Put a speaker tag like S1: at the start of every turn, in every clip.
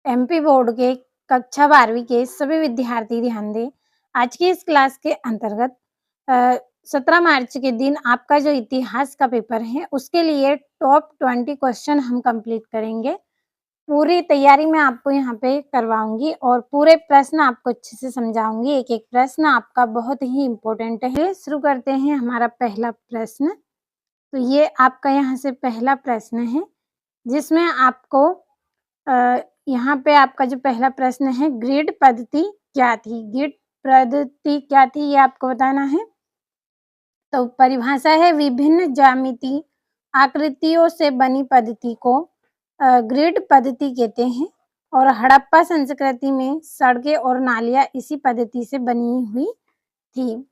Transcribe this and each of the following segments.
S1: MP board के कक्षा 12वीं के सभी विद्यार्थी ध्यान दें। आज की इस क्लास के अंतर्गत 17 मार्च के दिन आपका जो इतिहास का पेपर है, उसके लिए टॉप 20 क्वेश्चन हम कंप्लीट करेंगे। पूरी तैयारी मैं आपको यहाँ पे करवाऊँगी और पूरे प्रश्न आपको अच्छे से समझाऊँगी। एक-एक प्रश्न आपका बहुत ही इम्पोर्टेंट है। शुरू करते हैं हमारा पहला प्रश्न। तो ये आपका यहाँ से पहला प्रश्न है, जिसमें आपको यहाँ पे आपका जो पहला प्रश्न है, ग्रिड पद्धति क्या थी? ग्रिड पद्धति क्या थी, ये आपको बताना है। तो परिभाषा है, विभिन्न ज्यामिति आकृतियों से बनी पद्धति को ग्रिड पद्धति कहते हैं और हड़प्पा संस्कृति में सड़कें और नालियाँ इसी पद्धति से बनी हुई थी।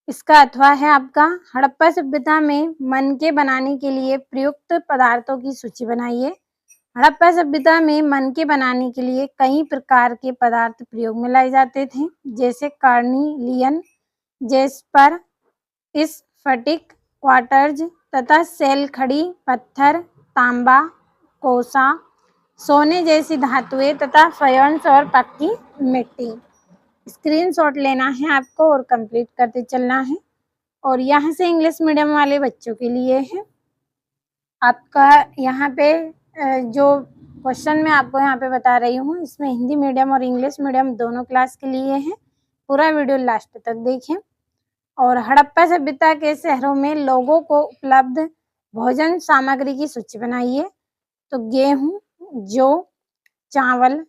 S1: इसका अथवा है आपका, हड़प्पा सभ्यता में मनके बनाने के लिए प्रयुक्त पदार्थों की सूची बनाइए। हड़प्पा सभ्यता में मनके बनाने के लिए कई प्रकार के पदार्थ प्रयोग में लाए जाते थे, जैसे कार्निलियन, जेस्पर, स्फटिक, क्वार्ट्ज तथा सेल खड़ी पत्थर, तांबा, कोसा, सोने जैसी धातुएं तथा फायंस और पक्की मिट्टी। स्क्रीनशॉट लेना है आपको और कंप्लीट करते चलना है। और यहाँ से इंग्लिश मीडियम वाले बच्चों के लिए है आपका यहाँ पे जो क्वेश्चन मैं आपको यहाँ पे बता रही हूँ, इसमें हिंदी मीडियम और इंग्लिश मीडियम दोनों क्लास के लिए है। पूरा वीडियो लास्ट तक देखें। और हड़प्पा सभ्यता के शहरों में लोगों को उपलब्ध भोजन सामग्री की सूची बनाइए। तो गेहूं, जौ, चावल,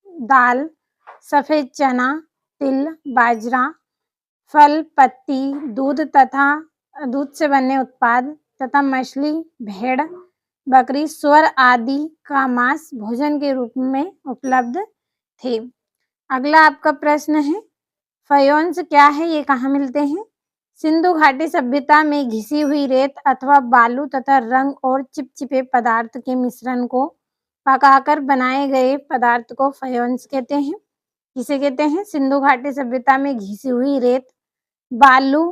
S1: दाल, सफेद चना, तिल, बाजरा, फल, पत्ती, दूध तथा दूध से बने उत्पाद तथा मछली, भेड़, बकरी, सुअर आदि का मांस भोजन के रूप में उपलब्ध थे। अगला आपका प्रश्न है, फायोन्स क्या है, ये कहाँ मिलते हैं? सिंधु घाटी सभ्यता में घिसी हुई रेत अथवा बालू तथा रंग और चिपचिपे पदार्थ के मिश्रण को पकाकर बनाए गए पदार्थ को फायोन्स कहते हैं। किसे कहते हैं? सिंधु घाटी सभ्यता में घिसी हुई रेत, बालू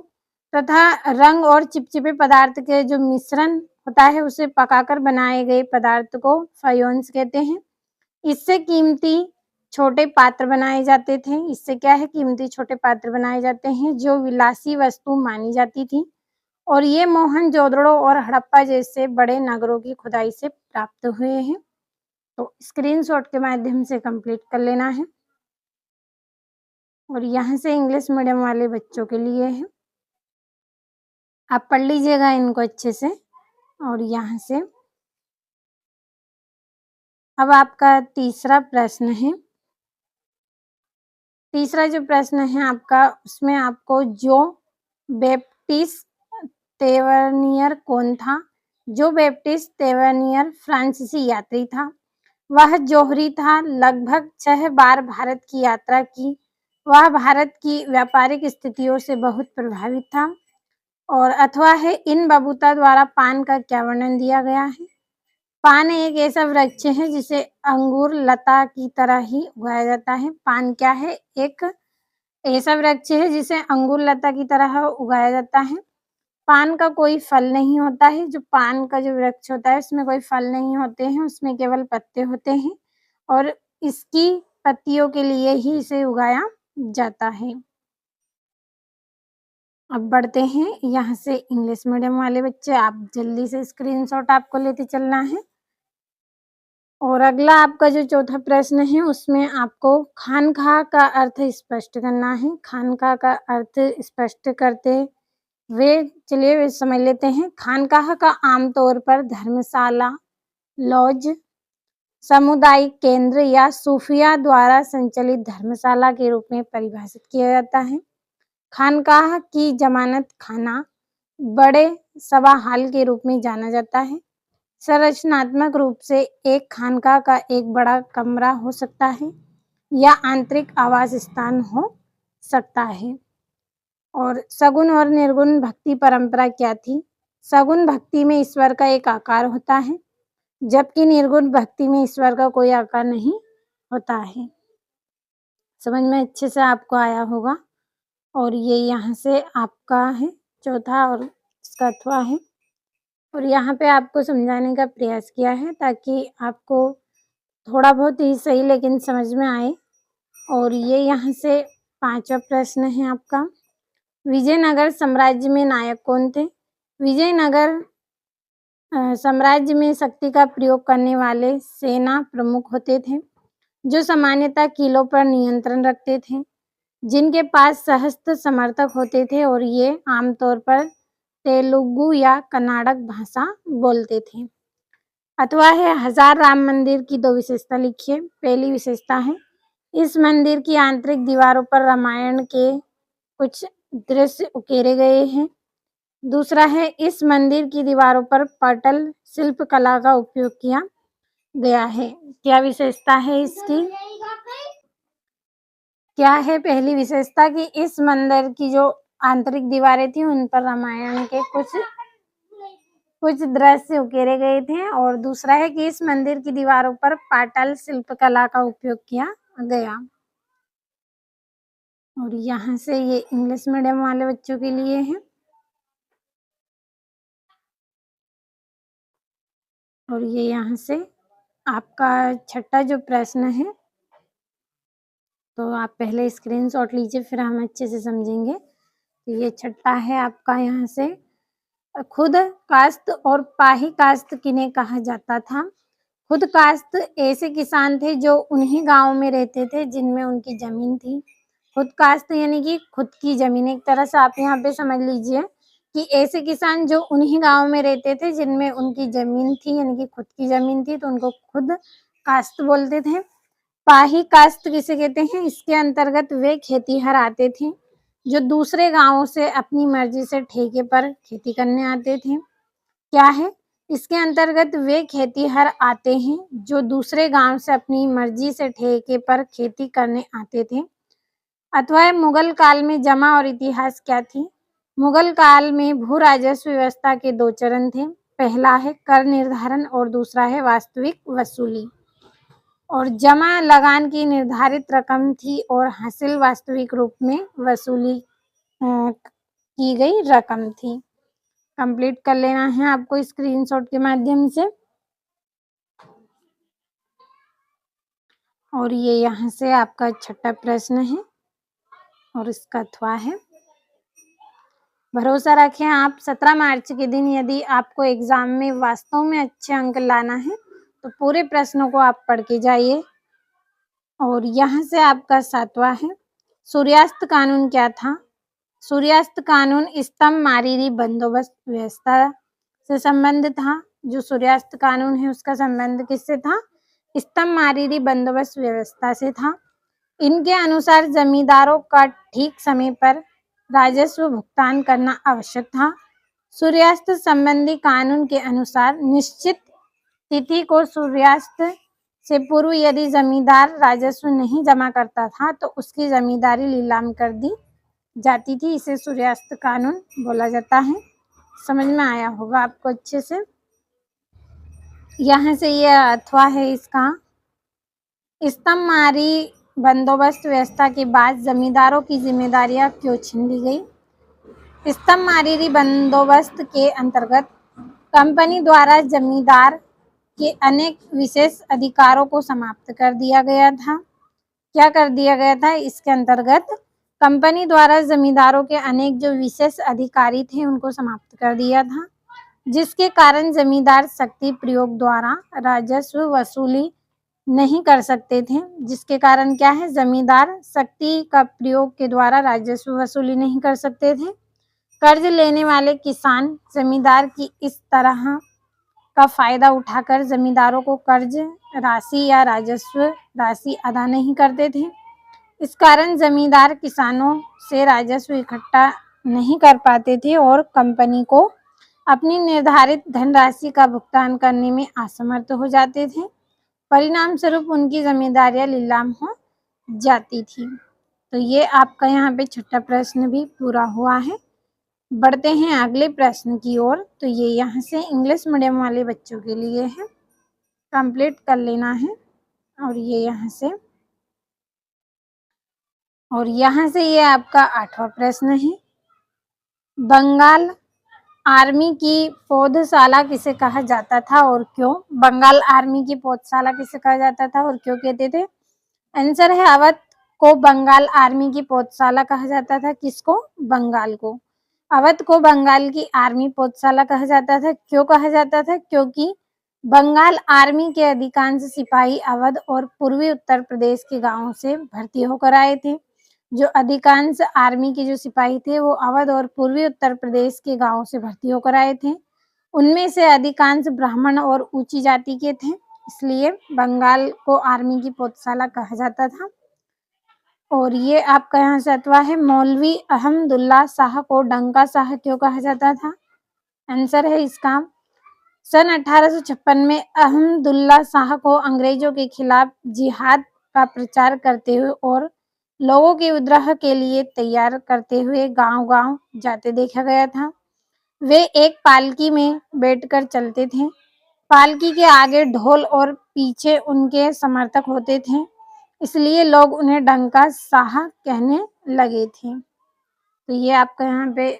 S1: तथा रंग और चिपचिपे पदार्थ के जो मिश्रण होता है, उसे पकाकर बनाए गए पदार्थ को फायोन्स कहते हैं। इससे कीमती छोटे पात्र बनाए जाते थे। इससे क्या है, कीमती छोटे पात्र बनाए जाते हैं जो विलासी वस्तु मानी जाती थी। और ये मोहनजोदड़ो और हड़प्पा जैसे बड़े नगरों की खुदाई से प्राप्त हुए हैं। तो स्क्रीनशॉट के माध्यम से कंप्लीट कर लेना है। और यहाँ से इंग्लिश मीडियम वाले बच्चों के लिए है, आप पढ़ लीजिएगा इनको अच्छे से। और यहाँ से अब आपका तीसरा प्रश्न है। तीसरा जो प्रश्न है आपका, उसमें आपको जो बैप्टिस्ट तेवर्नियर कौन था? जो बैप्टिस्ट तेवर्नियर फ्रांसीसी यात्री था। वह जोहरी था, लगभग 6 बार भारत की यात्रा की। वह भारत की व्यापारिक स्थितियों से बहुत प्रभावित था। और अथवा है, इन बबूता द्वारा पान का क्या वर्णन दिया गया है? पान एक ऐसा वृक्ष है जिसे अंगूर लता की तरह ही उगाया जाता है। पान क्या है? एक ऐसा वृक्ष है जिसे अंगूर लता की तरह उगाया जाता है। पान का कोई फल नहीं होता है। जो पान का जो वृक्ष होता है, उसमें कोई फल नहीं होते हैं, उसमें केवल पत्ते होते हैं और इसकी पत्तियों के लिए ही इसे उगाया जाता है। अब बढ़ते हैं यहाँ से इंग्लिश मीडियम वाले बच्चे, आप जल्दी से स्क्रीनशॉट आपको लेते चलना है। और अगला आपका जो चौथा प्रश्न है, उसमें आपको खानकाह का अर्थ स्पष्ट करना है। खानकाह का अर्थ स्पष्ट करते वे चलिए वे समझ लेते हैं। खानकाह का आमतौर पर धर्मशाला, लॉज, सामुदायिक केंद्र या सूफिया द्वारा संचालित धर्मशाला के रूप में परिभाषित किया जाता है। खानकाह की जमानत खाना, बड़े सभा हाल के रूप में जाना जाता है। संरचनात्मक रूप से एक खानकाह का एक बड़ा कमरा हो सकता है या आंतरिक आवास स्थान हो सकता है। और सगुण और निर्गुण भक्ति परंपरा क्या थी? सगुण भक्ति में ईश्वर का एक आकार होता है, जबकि निर्गुण भक्ति में ईश्वर का कोई आकार नहीं होता है। समझ में अच्छे से आपको आया होगा। और ये यहाँ से आपका है चौथा और इसका अथवा है। और यहाँ पे आपको समझाने का प्रयास किया है ताकि आपको थोड़ा बहुत ही सही लेकिन समझ में आए। और ये यहाँ से 5वां प्रश्न है आपका। विजयनगर साम्राज्य में नायक कौन थे? विजयनगर साम्राज्य में शक्ति का प्रयोग करने वाले सेना प्रमुख होते थे, जो सामान्यतः किलों पर नियंत्रण रखते थे, जिनके पास सहस्त्र समर्थक होते थे और ये आमतौर पर तेलुगु या कन्नड़ भाषा बोलते थे। अथवा है हजार राम मंदिर की 2 विशेषता लिखिए। पहली विशेषता है, इस मंदिर की आंतरिक दीवारों पर रामायण के कुछ दृश्य उकेरे गए हैं। दूसरा है, इस मंदिर की दीवारों पर पटल शिल्प कला का उपयोग किया गया है। क्या विशेषता है इसकी? क्या है पहली विशेषता? कि इस मंदिर की जो आंतरिक दीवारें थी उन पर रामायण के कुछ दृश्य उकेरे गए थे। और दूसरा है कि इस मंदिर की दीवारों पर पाटल शिल्प कला का उपयोग किया गया। और यहाँ से ये इंग्लिश मीडियम वाले बच्चों के लिए है। और ये यहाँ से आपका 6ठा जो प्रश्न है, तो आप पहले स्क्रीनशॉट लीजिए फिर हम अच्छे से समझेंगे। तो ये 6ठा है आपका। यहाँ से खुद काश्त और पाही काश्त किन्हें कहा जाता था? खुद काश्त ऐसे किसान थे जो उन्हीं गांव में रहते थे जिनमें उनकी जमीन थी। खुद काश्त यानी कि खुद की जमीन, एक तरह से आप यहाँ पे समझ लीजिए कि ऐसे किसान जो उन्हीं गांव में रहते थे जिनमें उनकी जमीन थी, यानी कि खुद की जमीन थी, तो उनको खुद काश्त बोलते थे। पाही काश्त किसे कहते हैं? इसके अंतर्गत वे खेतीहर आते थे जो दूसरे गांवों से अपनी मर्जी से ठेके पर खेती करने आते थे। क्या है? इसके अंतर्गत वे खेतीहर आते हैं जो दूसरे गांव से अपनी मर्जी से ठेके पर खेती करने आते थे। अथवा मुगल काल में जमा और इतिहास क्या थी? मुगल काल में भू राजस्व व्यवस्था के 2 चरण थे। पहला है कर निर्धारण और दूसरा है वास्तविक वसूली। और जमा लगान की निर्धारित रकम थी और हासिल वास्तविक रूप में वसूली की गई रकम थी। कंप्लीट कर लेना है आपको स्क्रीनशॉट के माध्यम से। और ये यहाँ से आपका 6ठा प्रश्न है और इसका अथवा है, भरोसा रखें आप 17 मार्च के दिन यदि आपको एग्जाम में वास्तव में अच्छे अंक लाना है तो पूरे प्रश्नों को आप पढ़ के जाइए। और यहाँ से आपका 7वां है, सूर्यास्त कानून क्या था? सूर्यास्त कानून स्तंभ मारीरी बंदोबस्त व्यवस्था से संबंधित था। जो सूर्यास्त कानून है उसका संबंध किससे था? स्तंभ मारीरी बंदोबस्त व्यवस्था से था। इनके अनुसार जमींदारों का ठीक समय पर राजस्व भुगतान करना आवश्यक था। सूर्यास्त संबंधी कानून के अनुसार निश्चित तिथि को सूर्यास्त से पूर्व यदि जमींदार राजस्व नहीं जमा करता था तो उसकी जमींदारी नीलाम कर दी जाती थी। इसे सूर्यास्त कानून बोला जाता है। समझ में आया होगा आपको अच्छे से। यहाँ से ये अथवा है इसका, स्तंभ मारी बंदोबस्त व्यवस्था के बाद जमींदारों की जिम्मेदारियां क्यों छीन ली गई? स्तंभ मारीरी बंदोबस्त के अंतर्गत कंपनी द्वारा जमींदार के अनेक विशेष अधिकारों को समाप्त कर दिया गया था। क्या कर दिया गया था? इसके अंतर्गत कंपनी द्वारा जमींदारों के अनेक जो विशेष अधिकारी थे उनको समाप्त कर दिया था, जिसके कारण जमींदार शक्ति प्रयोग द्वारा राजस्व वसूली नहीं कर सकते थे। जिसके कारण क्या है? जमींदार शक्ति का प्रयोग के द्वारा राजस्व वसूली नहीं कर सकते थे। कर्ज लेने वाले किसान जमींदार की इस तरह का फायदा उठाकर जमींदारों को कर्ज राशि या राजस्व राशि अदा नहीं करते थे। इस कारण जमींदार किसानों से राजस्व इकट्ठा नहीं कर पाते थे और कंपनी को अपनी निर्धारित धनराशि का भुगतान करने में असमर्थ हो जाते थे। परिणाम स्वरूप उनकी जमींदारियां नीलाम हो जाती थी। तो ये आपका यहाँ पे 6ठा प्रश्न भी पूरा हुआ है। बढ़ते हैं अगले प्रश्न की ओर। तो ये यहाँ से इंग्लिश मीडियम वाले बच्चों के लिए है, कंप्लीट कर लेना है। और ये यहाँ से ये आपका 8वां प्रश्न है, बंगाल आर्मी की पौधशाला किसे कहा जाता था और क्यों? बंगाल आर्मी की पौधशाला किसे कहा जाता था और क्यों कहते थे? आंसर है अवध को बंगाल आर्मी की पौधशाला कहा जाता था। किसको? बंगाल को। अवध को बंगाल की आर्मी पौधशाला कहा जाता था। क्यों कहा जाता था? क्योंकि बंगाल आर्मी के अधिकांश सिपाही अवध और पूर्वी उत्तर प्रदेश के गांवों से भर्ती होकर आए थे। जो अधिकांश आर्मी के जो सिपाही थे वो अवध और पूर्वी उत्तर प्रदेश के गांवों से भर्ती होकर आए थे। उनमें से अधिकांश ब्राह्मण और ऊंची जाति के थे, इसलिए बंगाल को आर्मी की पौधशाला कहा जाता था। और ये आपका यहाँ से अथवा है, मौलवी अहमदुल्ला शाह को डंका शाह क्यों कहा जाता था? आंसर है इसका, सन 1856 में अहमदुल्ला शाह को अंग्रेजों के खिलाफ जिहाद का प्रचार करते हुए और लोगों के विद्रोह के लिए तैयार करते हुए गांव-गांव जाते देखा गया था। वे एक पालकी में बैठकर चलते थे। पालकी के आगे ढोल और पीछे उनके समर्थक होते थे, इसलिए लोग उन्हें डंका शाह कहने लगे थे। तो ये आपका यहाँ पे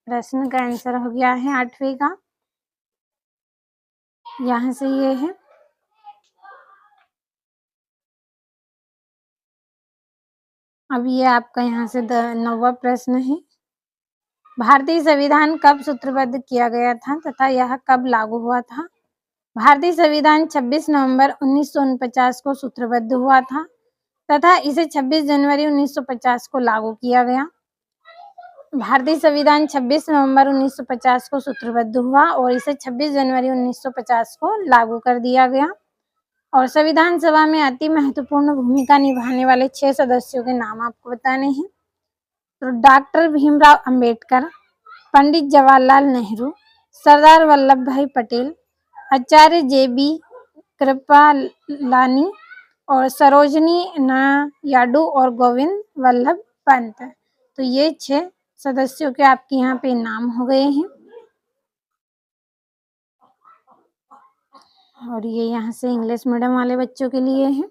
S1: प्रश्न का आंसर हो गया है 8वीं का। यहाँ से ये है। अब ये आपका यहाँ से 9वां प्रश्न है। भारतीय संविधान कब सूत्रबद्ध किया गया था तथा यह कब लागू हुआ था? भारतीय संविधान 26 नवंबर 1949 को सूत्रबद्ध हुआ था तथा इसे 26 जनवरी 1950 को लागू किया गया। भारतीय संविधान 26 नवंबर 1950 को सूत्रबद्ध हुआ और इसे 26 जनवरी 1950 को लागू कर दिया गया। और संविधान सभा में अति महत्वपूर्ण भूमिका निभाने वाले 6 सदस्यों के नाम आपको बताने हैं। तो डॉक्टर भीमराव अंबेडकर, पंडित जवाहरलाल नेहरू, सरदार वल्लभ भाई पटेल, आचार्य JB कृपलानी और सरोजनी नायडू और गोविंद वल्लभ पंत। तो ये 6 सदस्यों के आपके यहाँ पे नाम हो गए हैं। और ये यहाँ से इंग्लिश मीडियम वाले बच्चों के लिए है।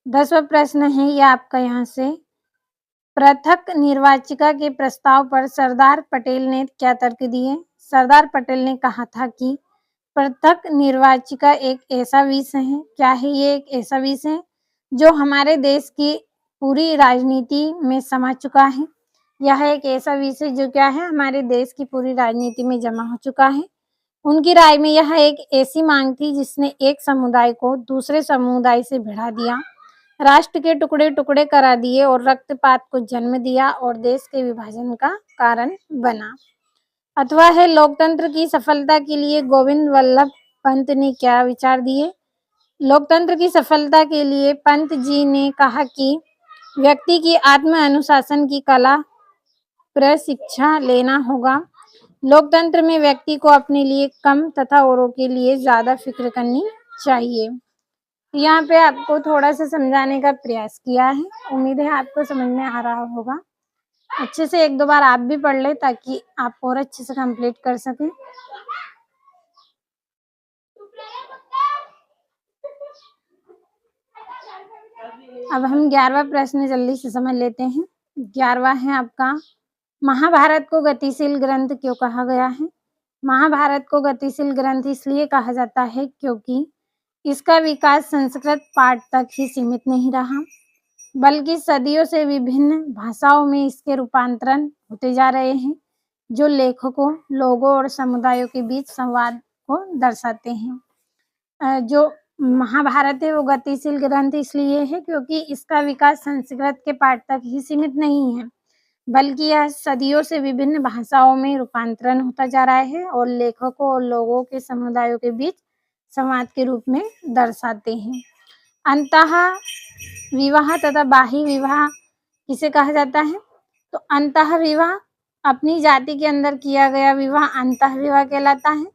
S1: 10वां प्रश्न है ये आपका यहाँ से, पृथक निर्वाचिका के प्रस्ताव पर सरदार पटेल ने क्या तर्क दिए? सरदार पटेल ने कहा था कि पृथक निर्वाचिका एक ऐसा विषय है, क्या है ये एक ऐसा विषय जो हमारे देश की पूरी राजनीति में समा चुका है। यह एक ऐसा विषय जो क्या है, हमारे देश की पूरी राजनीति में जमा हो चुका है। उनकी राय में यह एक ऐसी मांग थी जिसने एक समुदाय को दूसरे समुदाय से भिड़ा दिया, राष्ट्र के टुकड़े टुकड़े करा दिए और रक्तपात को जन्म दिया और देश के विभाजन का कारण बना। अथवा है, लोकतंत्र की सफलता के लिए गोविंद वल्लभ पंत ने क्या विचार दिए? लोकतंत्र की सफलता के लिए पंत जी ने कहा कि व्यक्ति की आत्म अनुशासन की कला प्रशिक्षा लेना होगा। लोकतंत्र में व्यक्ति को अपने लिए कम तथा औरों के लिए ज्यादा फिक्र करनी चाहिए। यहाँ पे आपको थोड़ा सा समझाने का प्रयास किया है, उम्मीद है आपको समझ में आ रहा होगा। अच्छे से 1-2 बार आप भी पढ़ ले ताकि आप और अच्छे से कंप्लीट कर सकें। अब हम 11वां प्रश्न जल्दी से समझ लेते हैं। 11वां है आपका, महाभारत को गतिशील ग्रंथ क्यों कहा गया है? महाभारत को गतिशील ग्रंथ इसलिए कहा जाता है क्योंकि इसका विकास संस्कृत पाठ तक ही सीमित नहीं रहा, बल्कि सदियों से विभिन्न भाषाओं में इसके रूपांतरण होते जा रहे हैं, जो लेखकों, लोगों और समुदायों के बीच संवाद को दर्शाते हैं। जो महाभारत है वो गतिशील ग्रंथ इसलिए है क्योंकि इसका विकास संस्कृत के पाठ तक ही सीमित नहीं है, बल्कि यह सदियों से विभिन्न भाषाओं में रूपांतरण होता जा रहा है और लेखकों और लोगों के समुदायों के बीच संवाद के रूप में दर्शाते हैं। अंतः विवाह तथा बाह्य विवाह किसे कहा जाता है? तो अंतः विवाह अपनी जाति के अंदर किया गया विवाह अंतः विवाह कहलाता है।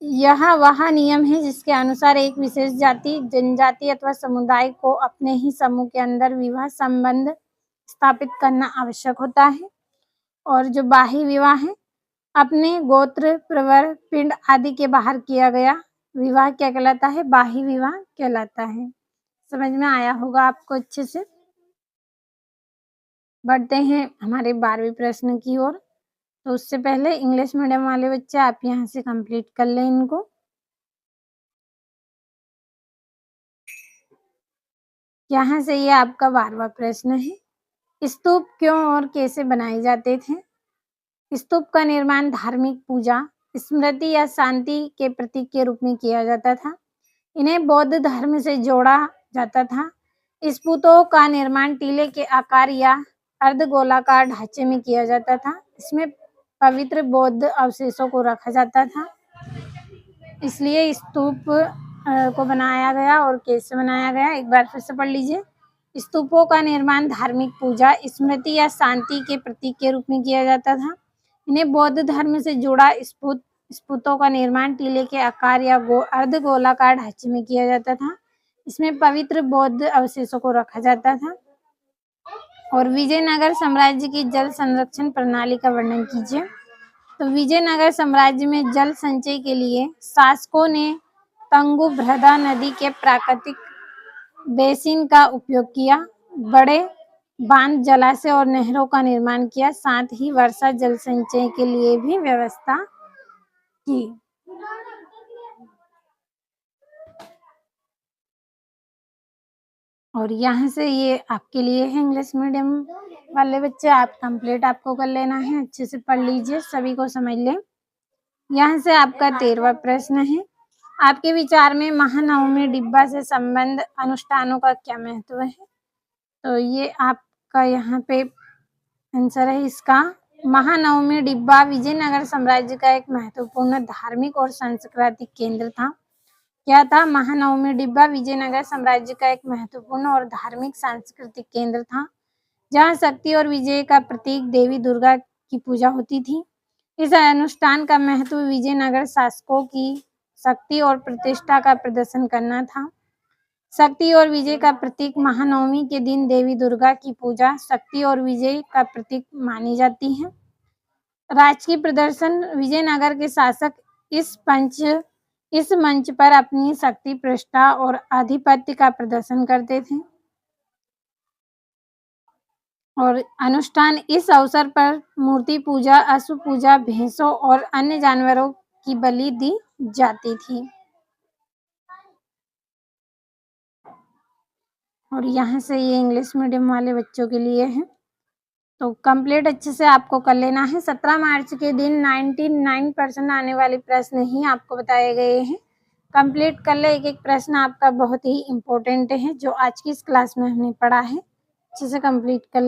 S1: यह वह नियम है जिसके अनुसार एक विशेष जाति, जनजाति अथवा समुदाय को अपने ही समूह के अंदर विवाह संबंध स्थापित करना आवश्यक होता है। और जो बाह्य विवाह है, अपने गोत्र, प्रवर, पिंड आदि के बाहर किया गया विवाह क्या कहलाता है? बाह्य विवाह कहलाता है। समझ में आया होगा आपको अच्छे से। बढ़ते हैं हमारे 12वीं प्रश्न की ओर। तो उससे पहले इंग्लिश मीडियम वाले बच्चे आप यहाँ से कंप्लीट कर लें इनको। यहाँ से ये आपका 12वां प्रश्न है। स्तूप क्यों और कैसे बनाए जाते थे? स्तूप का निर्माण धार्मिक पूजा, स्मृति या शांति के प्रतीक के रूप में किया जाता था। इन्हें बौद्ध धर्म से जोड़ा जाता था। स्तूपों का निर्माण टीले के आकार या अर्धगोलाकार ढांचे में किया जाता था। इसमें पवित्र बौद्ध अवशेषों को रखा जाता था, इसलिए स्तूप को बनाया गया। और कैसे बनाया गया एक बार फिर से पढ़ लीजिए। स्तूपों का निर्माण धार्मिक पूजा, स्मृति या शांति के प्रतीक के रूप में किया जाता था। इन्हें बौद्ध धर्म से जुड़ा स्तूपों का निर्माण टीले के आकार या अर्धगोलाकार ढांचे में किया जाता था। इसमें पवित्र बौद्ध अवशेषों को रखा जाता था। और विजयनगर साम्राज्य की जल संरक्षण प्रणाली का वर्णन कीजिए। तो विजयनगर साम्राज्य में जल संचय के लिए शासकों ने तुंगभद्रा नदी के प्राकृतिक बेसिन का उपयोग किया, बड़े बांध, जलाशय और नहरों का निर्माण किया, साथ ही वर्षा जल संचय के लिए भी व्यवस्था की। और यहाँ से ये आपके लिए है इंग्लिश मीडियम वाले बच्चे, आप कंप्लीट आपको कर लेना है। अच्छे से पढ़ लीजिए, सभी को समझ लें। यहाँ से आपका 13वां प्रश्न है। आपके विचार में महानवमी डिब्बा से संबंध अनुष्ठानों का क्या महत्व है? तो ये आपका यहाँ पे आंसर है इसका। महानवमी डिब्बा विजयनगर साम्राज्य का एक महत्वपूर्ण धार्मिक और सांस्कृतिक केंद्र था। क्या था? महानवमी डिब्बा विजयनगर साम्राज्य का एक महत्वपूर्ण और धार्मिक सांस्कृतिक केंद्र था, जहाँ शक्ति और विजय का प्रतीक देवी दुर्गा की पूजा होती थी। इस अनुष्ठान का महत्व विजयनगर शासकों की शक्ति और प्रतिष्ठा का प्रदर्शन करना था। शक्ति और विजय का प्रतीक महानवमी के दिन देवी दुर्गा की पूजा शक्ति और विजय का प्रतीक मानी जाती है। राजकीय प्रदर्शन विजयनगर के शासक इस मंच पर अपनी शक्ति, प्रतिष्ठा और आधिपत्य का प्रदर्शन करते थे। और अनुष्ठान इस अवसर पर मूर्ति पूजा, अश्व पूजा, भैंसों और अन्य जानवरों की बलि दी जाती थी। और यहाँ से ये इंग्लिश मीडियम वाले बच्चों के लिए है, तो कंप्लीट अच्छे से आपको कर लेना है। 17 मार्च के दिन 99% आने वाले प्रश्न ही आपको बताए गए हैं। कंप्लीट कर ले, एक एक प्रश्न आपका बहुत ही इम्पोर्टेंट है जो आज की इस क्लास में हमने पढ़ा है। अच्छे से कंप्लीट कर ले।